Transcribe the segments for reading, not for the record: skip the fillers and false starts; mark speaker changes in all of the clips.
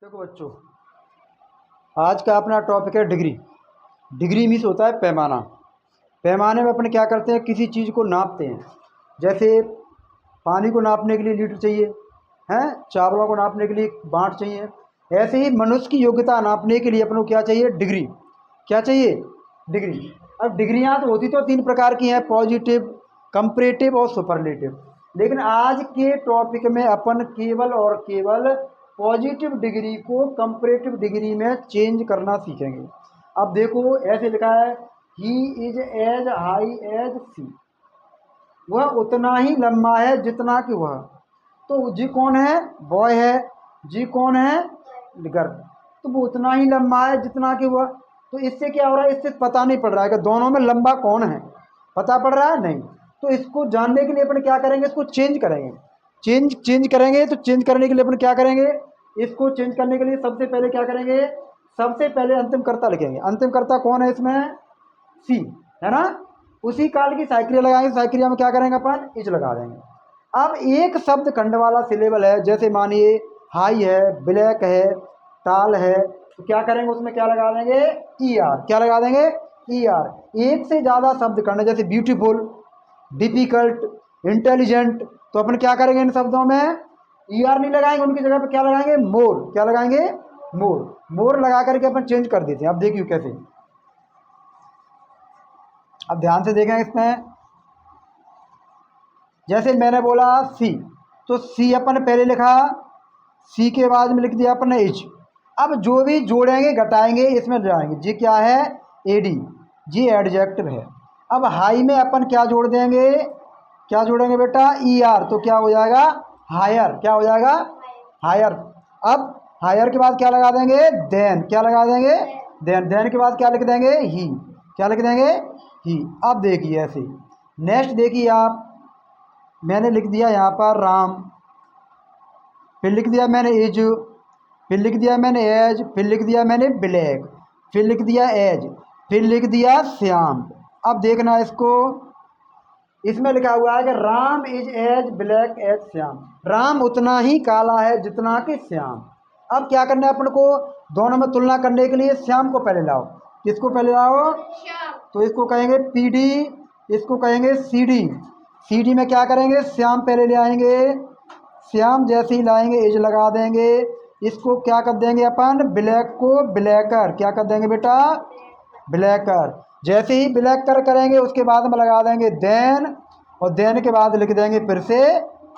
Speaker 1: देखो बच्चों, आज का अपना टॉपिक है डिग्री। डिग्री मीन्स होता है पैमाना। पैमाने में अपन क्या करते हैं, किसी चीज़ को नापते हैं। जैसे पानी को नापने के लिए लीटर चाहिए, हैं, चावलों को नापने के लिए बाँट चाहिए। ऐसे ही मनुष्य की योग्यता नापने के लिए अपन को क्या चाहिए, डिग्री। क्या चाहिए, डिग्री। अब डिग्रियाँ तो होती तो तीन प्रकार की हैं, पॉजिटिव, कंपैरेटिव और सुपरलेटिव। लेकिन आज के टॉपिक में अपन केवल और केवल पॉजिटिव डिग्री को कंपैरेटिव डिग्री में चेंज करना सीखेंगे। अब देखो, ऐसे लिखा है, he is as high as she. वह उतना ही लंबा है जितना कि वह। तो जी कौन है, बॉय है। जी कौन है, गर्ल। तो वो उतना ही लंबा है जितना कि वह। तो इससे क्या हो रहा है, इससे पता नहीं पड़ रहा है कि दोनों में लंबा कौन है। पता पड़ रहा है नहीं। तो इसको जानने के लिए अपन क्या करेंगे, इसको चेंज करेंगे। चेंज करेंगे। तो चेंज करने के लिए अपन क्या करेंगे, इसको चेंज करने के लिए सबसे पहले क्या करेंगे, सबसे पहले अंतिम कर्ता लिखेंगे। अंतिम कर्ता कौन है इसमें, सी, है ना। उसी काल की साइक्रिया लगाएंगे। साइक्रिया में क्या करेंगे अपन, इज लगा देंगे। अब एक शब्द खंड वाला सिलेबल है, जैसे मानिए हाई है, ब्लैक है, टाल है, तो क्या करेंगे, उसमें क्या लगा देंगे, ई आर। क्या लगा देंगे, ई आर। एक से ज़्यादा शब्द खंड, जैसे ब्यूटीफुल, डिफिकल्ट, इंटेलिजेंट, तो अपन क्या करेंगे, इन शब्दों में ई आर नहीं लगाएंगे, उनकी जगह पे क्या लगाएंगे, मोर। क्या लगाएंगे, मोर। मोर लगा करके अपन चेंज कर देते हैं। अब देखिए कैसे, अब ध्यान से देखें इसमें। जैसे मैंने बोला सी, तो सी अपन पहले लिखा, सी के बाद में लिख दिया अपन ने एच। अब जो भी जोड़ेंगे घटाएंगे इसमें जाएंगे। जी क्या है, एडी। जी एडजेक्टिव है। अब हाई में अपन क्या जोड़ देंगे, क्या जोड़ेंगे बेटा, ई आर। तो क्या हो जाएगा, हायर। क्या हो जाएगा, हायर। अब हायर के बाद क्या लगा देंगे, देन। क्या लगा देंगे, देन। देन के बाद क्या लिख देंगे, ही। क्या लिख देंगे, ही। अब देखिए ऐसे, नेक्स्ट देखिए आप, मैंने लिख दिया यहाँ पर राम, फिर लिख दिया मैंने इज, फिर लिख दिया मैंने एज, फिर लिख दिया मैंने ब्लैक, फिर लिख दिया एज, फिर लिख दिया श्याम। अब देखना इसको, इसमें लिखा हुआ है कि Ram is as black as Shyam. Ram उतना ही काला है जितना कि श्याम। अब क्या करना है अपन को, दोनों में तुलना करने के लिए श्याम को पहले लाओ। किसको पहले लाओ, तो इसको कहेंगे पीडी, इसको कहेंगे सीडी। सीडी में क्या करेंगे, श्याम पहले ले आएंगे। श्याम जैसे ही लाएंगे इज लगा देंगे। इसको क्या कर देंगे अपन, ब्लैक को ब्लैकर। क्या कर देंगे बेटा, ब्लैकर। जैसे ही ब्लैकर करेंगे उसके बाद में लगा देंगे देन, और देन के बाद लिख देंगे फिर से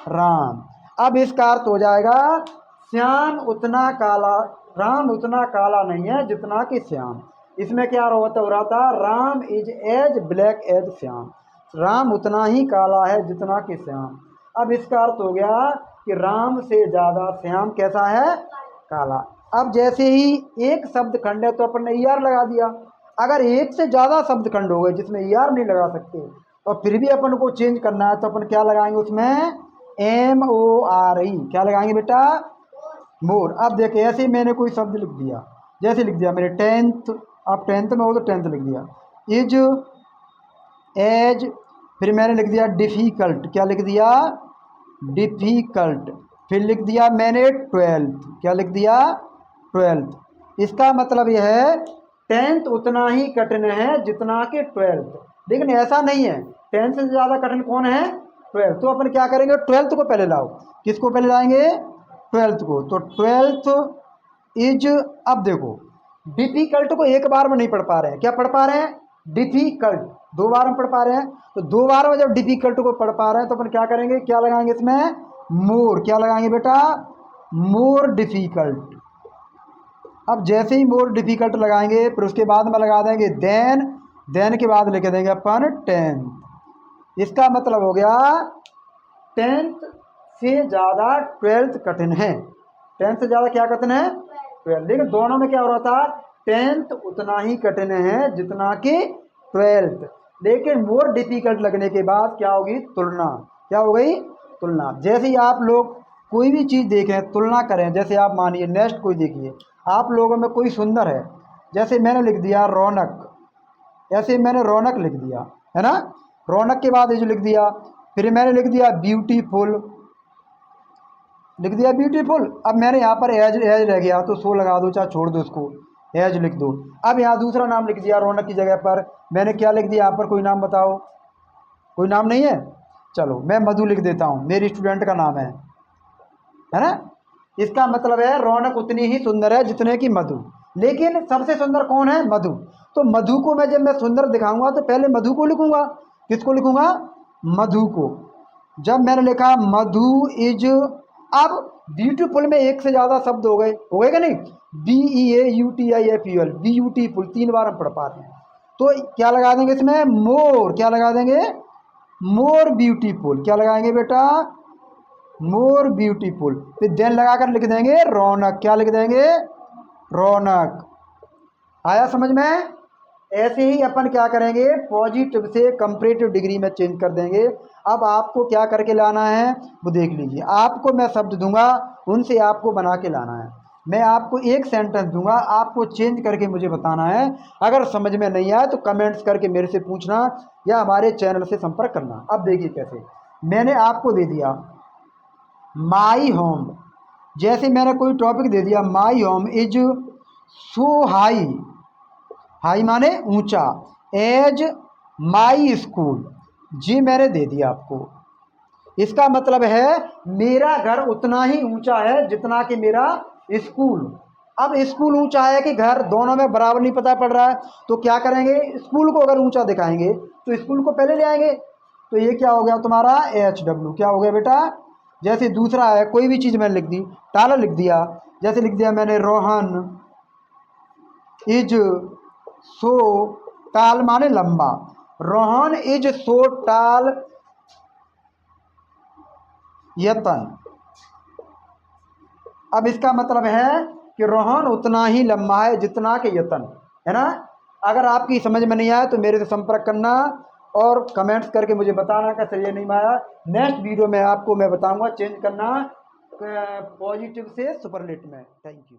Speaker 1: राम। अब इसका अर्थ हो जाएगा, श्याम उतना काला, राम उतना काला नहीं है जितना कि श्याम। इसमें क्या होता हो रहा था, Ram is as black as Shyam. Ram उतना ही काला है जितना कि श्याम। अब इसका अर्थ हो गया कि राम से ज़्यादा श्याम कैसा है, काला। अब जैसे ही एक शब्द खंड है तो अपन ने ई आर लगा दिया। अगर एक से ज़्यादा शब्द खंड हो गए जिसमें ई आर नहीं लगा सकते, और फिर भी अपन को चेंज करना है, तो अपन क्या लगाएंगे उसमें, एम ओ आर ई। क्या लगाएंगे बेटा, मोर। अब देखिए ऐसे ही मैंने कोई शब्द लिख दिया, जैसे लिख दिया मैंने टेंथ। अब टेंथ में हो तो टेंथ लिख दिया, इज एज, फिर मैंने लिख दिया डिफ़िकल्ट। क्या लिख दिया, डिफ़िकल्ट। फिर लिख दिया मैंने ट्वेल्थ। क्या लिख दिया, ट्वेल्थ। इसका मतलब यह है, टेंथ उतना ही कठिन है जितना कि ट्वेल्थ। लेकिन ऐसा नहीं है, टेंथ से ज़्यादा कठिन कौन है, ट्वेल्थ। तो अपन क्या करेंगे, ट्वेल्थ को पहले लाओ। किसको पहले लाएंगे, ट्वेल्थ को। तो ट्वेल्थ इज, अब देखो डिफ़िकल्ट को एक बार में नहीं पढ़ पा रहे हैं। क्या पढ़ पा रहे हैं, डिफ़िकल्ट। दो बार में पढ़ पा रहे हैं। तो दो बार में जब डिफ़िकल्ट को पढ़ पा रहे हैं तो अपन क्या करेंगे, क्या लगाएंगे इसमें, मोर। क्या लगाएंगे बेटा, मोर डिफ़िकल्ट। अब जैसे ही मोर डिफ़िकल्ट लगाएंगे फिर उसके बाद में लगा देंगे देन। देन के बाद लिख देंगे अपन टेंथ। इसका मतलब हो गया, टेंथ से ज़्यादा ट्वेल्थ कठिन है। टेंथ से ज़्यादा क्या कठिन है, ट्वेल्थ। लेकिन दोनों में क्या हो रहा था, टेंथ उतना ही कठिन है जितना कि ट्वेल्थ। लेकिन मोर डिफिकल्ट लगने के बाद क्या होगी, तुलना। क्या हो गई, तुलना। जैसे ही आप लोग कोई भी चीज़ देखें, तुलना करें। जैसे आप मानिए नेक्स्ट कोई देखिए, आप लोगों में कोई सुंदर है, जैसे मैंने लिख दिया रौनक, ऐसे मैंने रौनक लिख दिया, है ना। रौनक के बाद ये जो लिख दिया, फिर मैंने लिख दिया ब्यूटीफुल, लिख दिया ब्यूटीफुल। अब मैंने यहाँ पर एज एज रह गया तो सो लगा दो, चाहे छोड़ दो उसको, एज लिख दो। अब यहाँ दूसरा नाम लिख दिया रौनक की जगह पर मैंने क्या लिख दिया यहाँ पर, कोई नाम बताओ, कोई नाम नहीं है। चलो मैं मधु लिख देता हूँ, मेरी स्टूडेंट का नाम है ना। इसका मतलब है रौनक उतनी ही सुंदर है जितने की मधु, लेकिन सबसे सुंदर कौन है, मधु। तो मधु को मैं जब मैं सुंदर दिखाऊंगा तो पहले मधु को लिखूंगा। किसको लिखूंगा, मधु को। जब मैंने लिखा मधु इज, अब ब्यूटीफुल में एक से ज़्यादा शब्द हो गए क्या नहीं, BEAUTIFUL, ब्यूटीफुल 3 बार हम पढ़ पाते हैं। तो क्या लगा देंगे इसमें, मोर, क्या लगा देंगे, मोर ब्यूटीफुल। क्या लगाएंगे बेटा, मोर ब्यूटीफुल। फिर देन लगाकर लिख देंगे रौनक, क्या लिख देंगे, रौनक। आया समझ में। ऐसे ही अपन क्या करेंगे, पॉजिटिव से कंपैरेटिव डिग्री में चेंज कर देंगे। अब आपको क्या करके लाना है वो देख लीजिए। आपको मैं शब्द दूंगा, उनसे आपको बना के लाना है। मैं आपको एक सेंटेंस दूंगा, आपको चेंज करके मुझे बताना है। अगर समझ में नहीं आया तो कमेंट्स करके मेरे से पूछना या हमारे चैनल से संपर्क करना। अब देखिए कैसे, मैंने आपको दे दिया माई होम, जैसे मैंने कोई टॉपिक दे दिया, my home is so high, high माने ऊंचा, एज माई स्कूल, जी मैंने दे दिया आपको। इसका मतलब है मेरा घर उतना ही ऊंचा है जितना कि मेरा स्कूल। अब स्कूल ऊंचा है कि घर, दोनों में बराबर नहीं पता पड़ रहा है, तो क्या करेंगे, स्कूल को अगर ऊंचा दिखाएंगे तो स्कूल को पहले ले आएंगे। तो ये क्या हो गया तुम्हारा, HW, क्या हो गया बेटा। जैसे दूसरा है, कोई भी चीज़ मैंने लिख दी, टाला लिख दिया, जैसे लिख दिया मैंने रोहन इज सो टाल माने लंबा, रोहन इज सो टाल यतन। अब इसका मतलब है कि रोहन उतना ही लंबा है जितना कि यतन, है ना। अगर आपकी समझ में नहीं आया तो मेरे से संपर्क करना और कमेंट्स करके मुझे बताना कि सही नहीं आया। नेक्स्ट वीडियो में आपको मैं बताऊंगा चेंज करना पॉजिटिव से सुपरलेट में। Thank you.